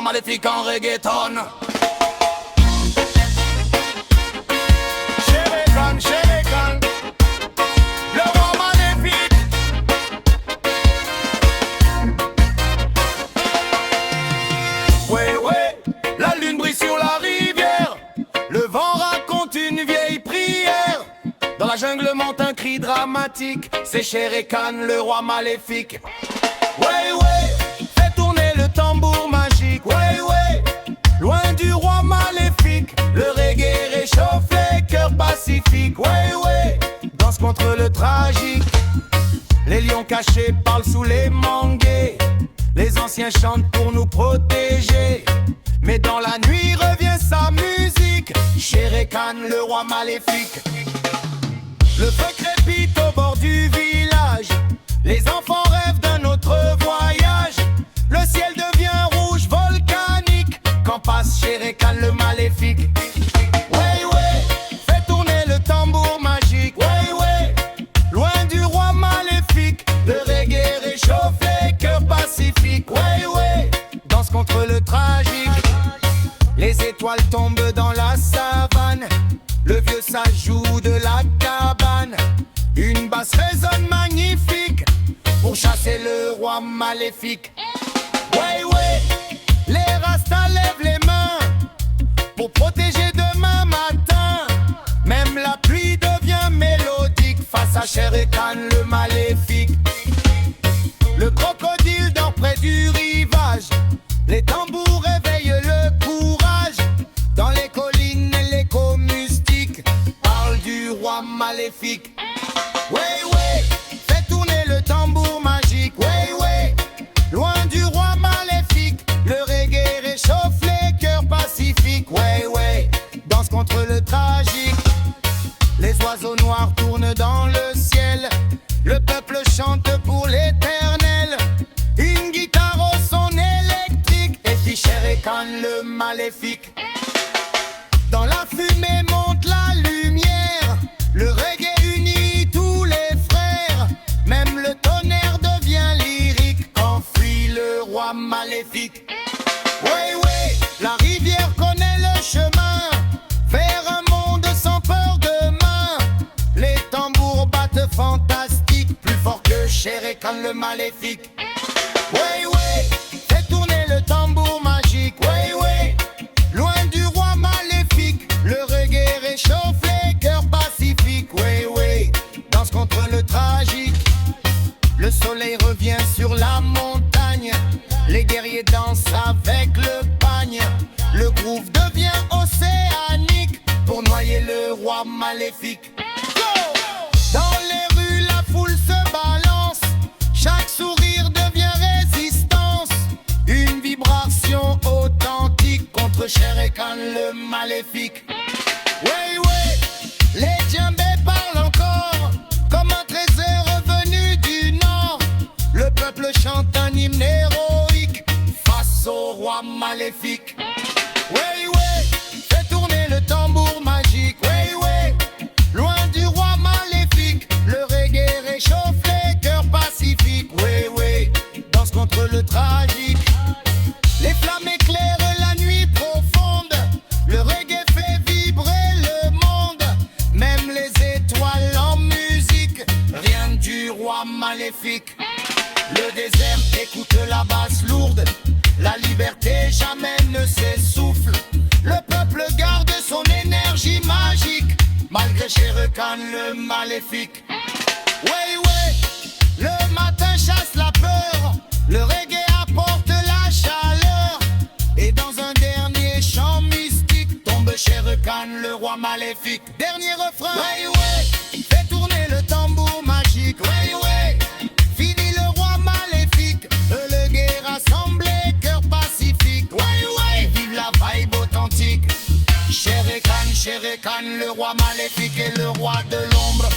maléfique en reggaeton. Shere Khan, le roi maléfique. Ouais, ouais, la lune brille sur la rivière. Le vent raconte une vieille prière. Dans la jungle monte un cri dramatique. C'est Shere Khan, le roi maléfique. Ouais, ouais, fais tourner le tambour magique. Ouais, ouais, loin du roi maléfique. Le reggae réchauffe les cœurs pacifiques. Ouais, ouais, danse contre le tragique. Les lions cachés parlent sous les manguiers. Les anciens chantent pour nous protéger. Mais dans la nuit revient sa musique. Shere Khan, le roi maléfique. Le feu crépite au bord du village. Les enfants rêvent d'un autre voyage. Le ciel devient rouge volcanique quand passe Shere Khan, le maléfique. Ouais, ouais, fais tourner le tambour magique. Ouais, ouais, loin du roi maléfique. Le reggae réchauffe les cœurs pacifiques. Ouais, ouais, danse contre le tragique. Les étoiles tombent dans la savane. Le vieux sage joue de la cabane. Une basse résonne magnifique pour chasser le roi maléfique. Ouais, ouais, les rastas lèvent les mains pour protéger demain matin. Même la pluie devient mélodique face à Shere Khan, le maléfique. Le crocodile dort près du rivage. Les tambours réveillent le courage. Dans les collines, l'écho mystique parle du roi maléfique. Ouais, ouais, fais tourner le tambour magique. Ouais, ouais, loin du roi maléfique. Le reggae réchauffe les cœurs pacifiques. Ouais, ouais, danse contre le tragique. Les oiseaux noirs tournent dans le ciel. Le peuple chante pour l'éternel. Une guitare au son électrique. Et puis Shere Khan, le maléfique. Dans la fumée monte la lumière. Le reggae unit tous les frères. Même le tonnerre devient lyrique quand fuit le roi maléfique. Ouais, ouais, la rivière connaît le chemin vers un monde sans peur demain. Les tambours battent fantastique, plus fort que Shere Khan, le maléfique. Ouais, ouais, fais tourner le tambour magique. Ouais, ouais, loin du roi maléfique. Le reggae réchauffe les cœurs pacifiques. Ouais, ouais, danse contre le tragique. Le soleil revient sur la montagne. Les guerriers dansent avec le pagne. Le groove devient océanique pour noyer le roi maléfique. Dans les rues, la foule se balance. Chaque sourire devient résistance. Une vibration authentique contre Shere Khan, le maléfique. Ouais, ouais, les djembés parlent encore comme un trésor revenu du nord. Le peuple chante un hymne héroïque face au roi maléfique. Ouais, ouais, fais tourner le tambour magique. Ouais, ouais, loin du roi maléfique. Le reggae réchauffe les cœurs pacifiques. Ouais, ouais, danse contre le tragique. Les flammes éclairent la nuit profonde. Le reggae fait vibrer le monde. Même les étoiles en musique. Rien du roi maléfique. Le désert écoute la basse lourde. La liberté jamais ne s'essouffle. Le peuple garde son énergie magique malgré Shere Khan, le maléfique. Ouais, ouais, le matin chasse la peur. Le reggae apporte la chaleur. Et dans un dernier chant mystique tombe Shere Khan, le roi maléfique. Dernier refrain. Ouais, ouais, fais tourner le tambour magique. Ouais, ouais, fini le roi maléfique. Le guerre rassemblé, cœur pacifique. Ouais, ouais, vive la vibe authentique. Shere Khan, le roi maléfique et le roi de l'ombre.